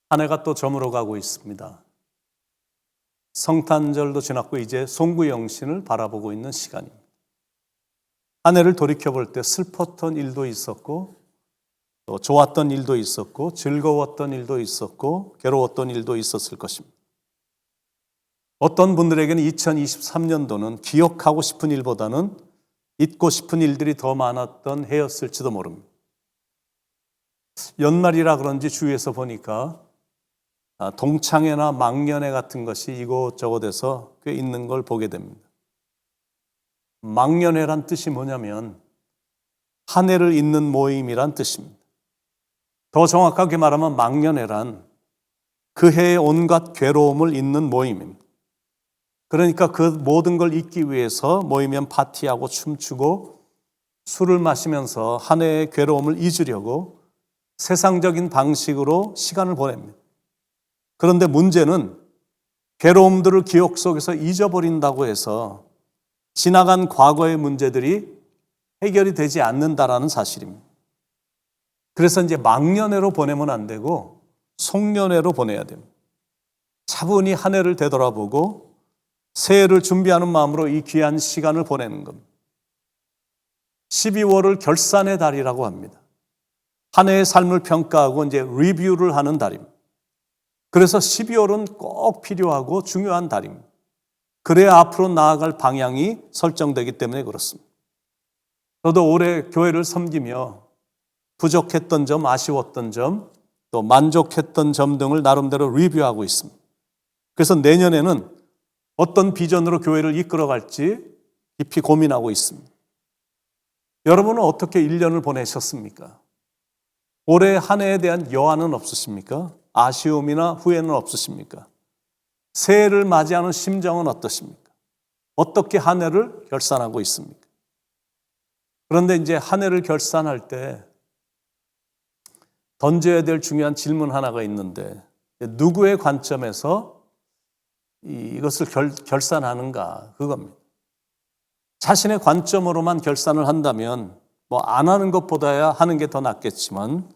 한 해가 또 저물어 가고 있습니다. 성탄절도 지났고 이제 송구영신을 바라보고 있는 시간입니다. 한 해를 돌이켜볼 때 슬펐던 일도 있었고 또 좋았던 일도 있었고 즐거웠던 일도 있었고 괴로웠던 일도 있었을 것입니다. 어떤 분들에게는 2023년도는 기억하고 싶은 일보다는 잊고 싶은 일들이 더 많았던 해였을지도 모릅니다. 연말이라 그런지 주위에서 보니까 동창회나 망년회 같은 것이 이곳저곳에서 꽤 있는 걸 보게 됩니다. 망년회란 뜻이 뭐냐면 한 해를 잇는 모임이란 뜻입니다. 더 정확하게 말하면 망년회란 그 해의 온갖 괴로움을 잇는 모임입니다. 그러니까 그 모든 걸 잊기 위해서 모이면 파티하고 춤추고 술을 마시면서 한 해의 괴로움을 잊으려고 세상적인 방식으로 시간을 보냅니다. 그런데 문제는 괴로움들을 기억 속에서 잊어버린다고 해서 지나간 과거의 문제들이 해결이 되지 않는다라는 사실입니다. 그래서 이제 망년회로 보내면 안 되고 송년회로 보내야 됩니다. 차분히 한 해를 되돌아보고 새해를 준비하는 마음으로 이 귀한 시간을 보내는 겁니다. 12월을 결산의 달이라고 합니다. 한 해의 삶을 평가하고 이제 리뷰를 하는 달입니다. 그래서 12월은 꼭 필요하고 중요한 달입니다. 그래야 앞으로 나아갈 방향이 설정되기 때문에 그렇습니다. 저도 올해 교회를 섬기며 부족했던 점, 아쉬웠던 점, 또 만족했던 점 등을 나름대로 리뷰하고 있습니다. 그래서 내년에는 어떤 비전으로 교회를 이끌어갈지 깊이 고민하고 있습니다. 여러분은 어떻게 1년을 보내셨습니까? 올해 한 해에 대한 여한은 없으십니까? 아쉬움이나 후회는 없으십니까? 새해를 맞이하는 심정은 어떠십니까? 어떻게 한 해를 결산하고 있습니까? 그런데 이제 한 해를 결산할 때 던져야 될 중요한 질문 하나가 있는데 누구의 관점에서 이것을 결산하는가 그겁니다. 자신의 관점으로만 결산을 한다면 안 하는 것보다야 하는 게 더 낫겠지만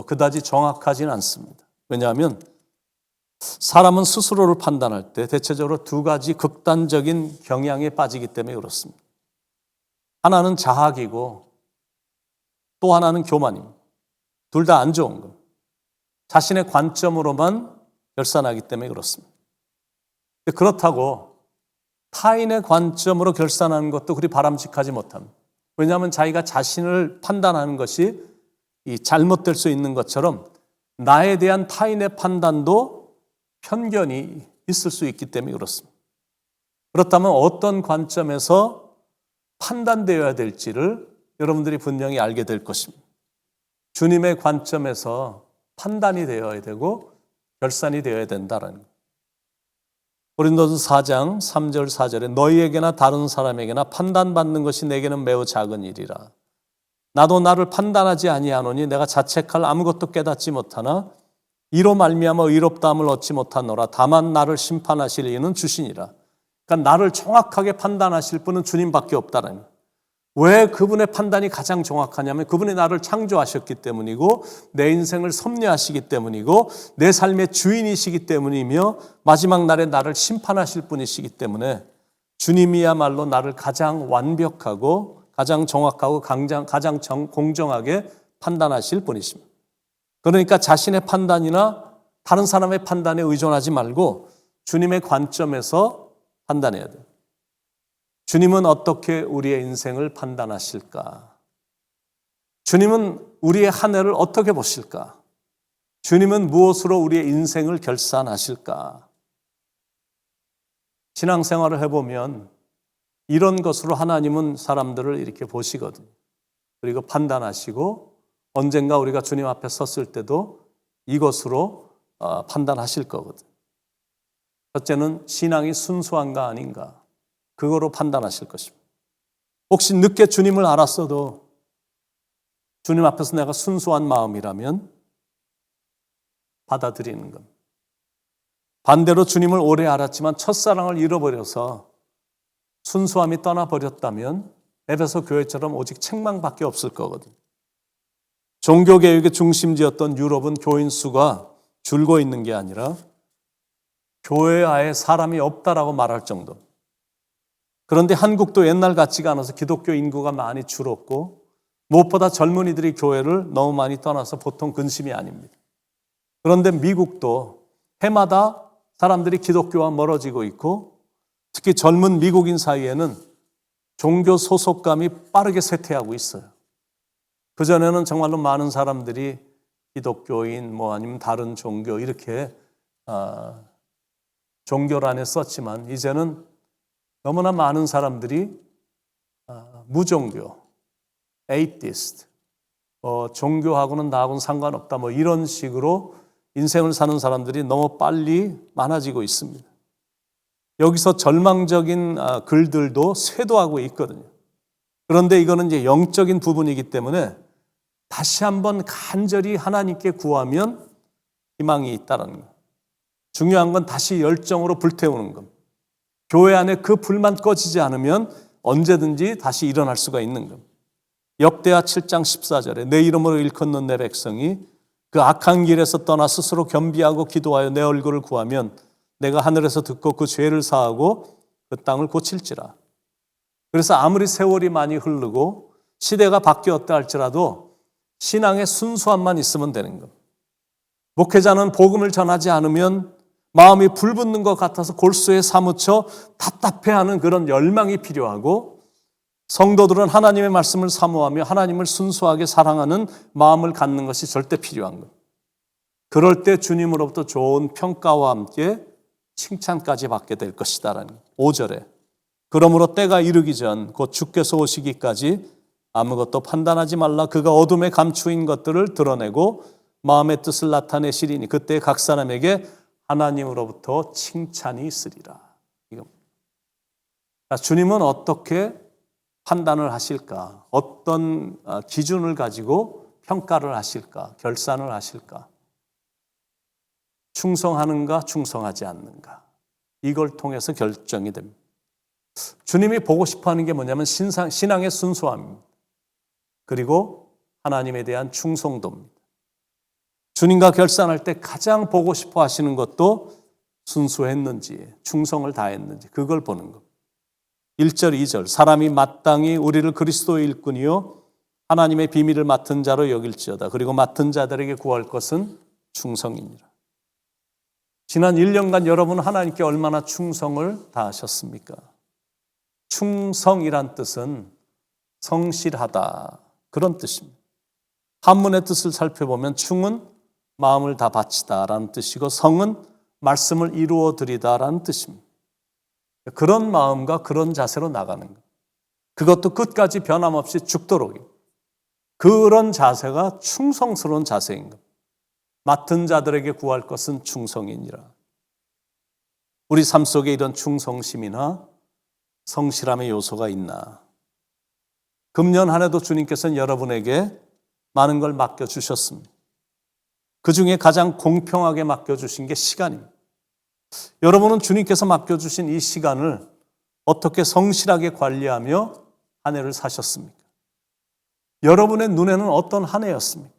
그다지 정확하지는 않습니다. 왜냐하면 사람은 스스로를 판단할 때 대체적으로 두 가지 극단적인 경향에 빠지기 때문에 그렇습니다. 하나는 자학이고 또 하나는 교만입니다. 둘 다 안 좋은 겁니다. 자신의 관점으로만 결산하기 때문에 그렇습니다. 그렇다고 타인의 관점으로 결산하는 것도 그리 바람직하지 못합니다. 왜냐하면 자기가 자신을 판단하는 것이 잘못될 수 있는 것처럼 나에 대한 타인의 판단도 편견이 있을 수 있기 때문에 그렇습니다. 그렇다면 어떤 관점에서 판단되어야 될지를 여러분들이 분명히 알게 될 것입니다. 주님의 관점에서 판단이 되어야 되고 결산이 되어야 된다는 것. 고린도서 4장 3절 4절에 너희에게나 다른 사람에게나 판단받는 것이 내게는 매우 작은 일이라. 나도 나를 판단하지 아니하노니 내가 자책할 아무것도 깨닫지 못하나 이로 말미암아 의롭다함을 얻지 못하노라. 다만 나를 심판하실 이는 주시니라. 그러니까 나를 정확하게 판단하실 분은 주님밖에 없다는 거예요. 왜 그분의 판단이 가장 정확하냐면 그분이 나를 창조하셨기 때문이고 내 인생을 섭리하시기 때문이고 내 삶의 주인이시기 때문이며 마지막 날에 나를 심판하실 분이시기 때문에 주님이야말로 나를 가장 완벽하고 가장 정확하고 가장 공정하게 판단하실 분이십니다. 그러니까 자신의 판단이나 다른 사람의 판단에 의존하지 말고 주님의 관점에서 판단해야 돼요. 주님은 어떻게 우리의 인생을 판단하실까? 주님은 우리의 한 해를 어떻게 보실까? 주님은 무엇으로 우리의 인생을 결산하실까? 신앙생활을 해보면 이런 것으로 하나님은 사람들을 이렇게 보시거든요. 그리고 판단하시고 언젠가 우리가 주님 앞에 섰을 때도 이것으로 판단하실 거거든요. 첫째는 신앙이 순수한가 아닌가? 그거로 판단하실 것입니다. 혹시 늦게 주님을 알았어도 주님 앞에서 내가 순수한 마음이라면 받아들이는 겁니다. 반대로 주님을 오래 알았지만 첫사랑을 잃어버려서 순수함이 떠나버렸다면 에베소 교회처럼 오직 책망밖에 없을 거거든요. 종교개혁의 중심지였던 유럽은 교인 수가 줄고 있는 게 아니라 교회에 아예 사람이 없다라고 말할 정도. 그런데 한국도 옛날 같지가 않아서 기독교 인구가 많이 줄었고 무엇보다 젊은이들이 교회를 너무 많이 떠나서 보통 근심이 아닙니다. 그런데 미국도 해마다 사람들이 기독교와 멀어지고 있고 특히 젊은 미국인 사이에는 종교 소속감이 빠르게 쇠퇴하고 있어요. 그전에는 정말로 많은 사람들이 기독교인 아니면 다른 종교 이렇게 종교란에 썼지만 이제는 너무나 많은 사람들이 무종교, 에이티스트, 종교하고는 나하고는 상관없다 이런 식으로 인생을 사는 사람들이 너무 빨리 많아지고 있습니다. 여기서 절망적인 글들도 쇄도하고 있거든요. 그런데 이거는 이제 영적인 부분이기 때문에 다시 한번 간절히 하나님께 구하면 희망이 있다는 거예요. 중요한 건 다시 열정으로 불태우는 겁니다. 교회 안에 그 불만 꺼지지 않으면 언제든지 다시 일어날 수가 있는 겁니다. 역대하 7장 14절에 내 이름으로 일컫는 내 백성이 그 악한 길에서 떠나 스스로 겸비하고 기도하여 내 얼굴을 구하면 내가 하늘에서 듣고 그 죄를 사하고 그 땅을 고칠지라. 그래서 아무리 세월이 많이 흐르고 시대가 바뀌었다 할지라도 신앙의 순수함만 있으면 되는 겁니다. 목회자는 복음을 전하지 않으면 마음이 불붙는 것 같아서 골수에 사무쳐 답답해하는 그런 열망이 필요하고 성도들은 하나님의 말씀을 사모하며 하나님을 순수하게 사랑하는 마음을 갖는 것이 절대 필요한 것. 그럴 때 주님으로부터 좋은 평가와 함께 칭찬까지 받게 될 것이다라는 5절에 그러므로 때가 이르기 전 곧 주께서 오시기까지 아무것도 판단하지 말라. 그가 어둠에 감추인 것들을 드러내고 마음의 뜻을 나타내시리니 그때 각 사람에게 하나님으로부터 칭찬이 있으리라. 주님은 어떻게 판단을 하실까? 어떤 기준을 가지고 평가를 하실까? 결산을 하실까? 충성하는가? 충성하지 않는가? 이걸 통해서 결정이 됩니다. 주님이 보고 싶어하는 게 뭐냐면 신앙의 순수함입니다. 그리고 하나님에 대한 충성도입니다. 주님과 결산할 때 가장 보고 싶어 하시는 것도 순수했는지 충성을 다했는지 그걸 보는 것. 1절 2절 사람이 마땅히 우리를 그리스도의 일꾼이요 하나님의 비밀을 맡은 자로 여길지어다. 그리고 맡은 자들에게 구할 것은 충성이니라. 지난 1년간 여러분은 하나님께 얼마나 충성을 다하셨습니까? 충성이란 뜻은 성실하다 그런 뜻입니다. 한문의 뜻을 살펴보면 충은 마음을 다 바치다라는 뜻이고 성은 말씀을 이루어 드리다라는 뜻입니다. 그런 마음과 그런 자세로 나가는 것. 그것도 끝까지 변함없이 죽도록. 그런 자세가 충성스러운 자세인 것. 맡은 자들에게 구할 것은 충성이니라. 우리 삶 속에 이런 충성심이나 성실함의 요소가 있나? 금년 한 해도 주님께서는 여러분에게 많은 걸 맡겨주셨습니다. 그 중에 가장 공평하게 맡겨주신 게 시간입니다. 여러분은 주님께서 맡겨주신 이 시간을 어떻게 성실하게 관리하며 한 해를 사셨습니까? 여러분의 눈에는 어떤 한 해였습니까?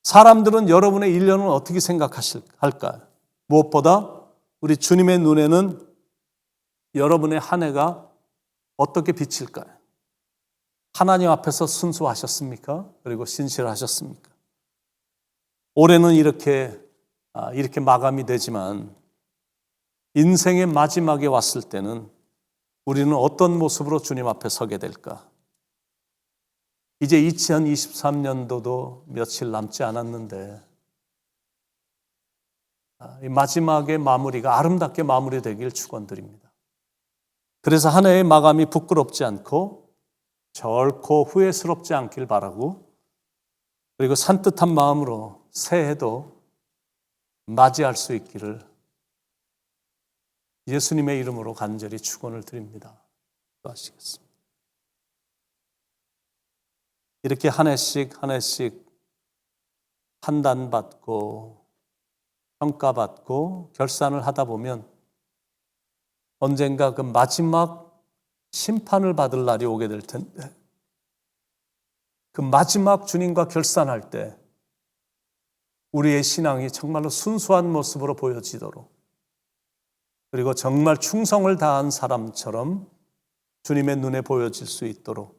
사람들은 여러분의 1년을 어떻게 생각할까요? 무엇보다 우리 주님의 눈에는 여러분의 한 해가 어떻게 비칠까요? 하나님 앞에서 순수하셨습니까? 그리고 신실하셨습니까? 올해는 이렇게 마감이 되지만 인생의 마지막에 왔을 때는 우리는 어떤 모습으로 주님 앞에 서게 될까? 이제 2023년도도 며칠 남지 않았는데 이 마지막의 마무리가 아름답게 마무리되길 축원드립니다. 그래서 한 해의 마감이 부끄럽지 않고 결코 후회스럽지 않길 바라고 그리고 산뜻한 마음으로 새해도 맞이할 수 있기를 예수님의 이름으로 간절히 축원을 드립니다. 기도하시겠습니다. 이렇게 한 해씩 한 해씩 판단받고 평가받고 결산을 하다 보면 언젠가 그 마지막 심판을 받을 날이 오게 될 텐데 그 마지막 주님과 결산할 때 우리의 신앙이 정말로 순수한 모습으로 보여지도록, 그리고 정말 충성을 다한 사람처럼 주님의 눈에 보여질 수 있도록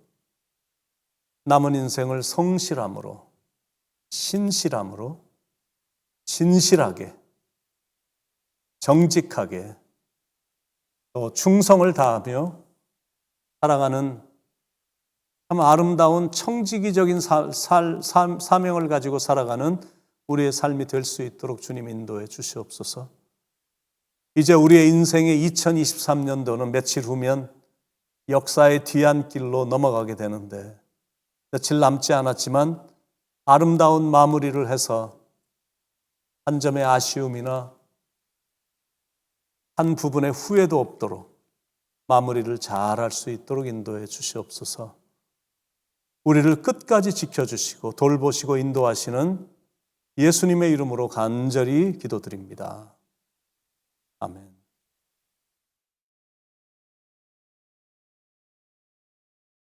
남은 인생을 성실함으로, 신실함으로, 진실하게, 정직하게, 또 충성을 다하며 살아가는 참 아름다운 청지기적인 사명을 가지고 살아가는 우리의 삶이 될 수 있도록 주님 인도해 주시옵소서. 이제 우리의 인생의 2023년도는 며칠 후면 역사의 뒤안길로 넘어가게 되는데, 며칠 남지 않았지만 아름다운 마무리를 해서 한 점의 아쉬움이나 한 부분의 후회도 없도록 마무리를 잘할 수 있도록 인도해 주시옵소서. 우리를 끝까지 지켜주시고 돌보시고 인도하시는 예수님의 이름으로 간절히 기도드립니다. 아멘.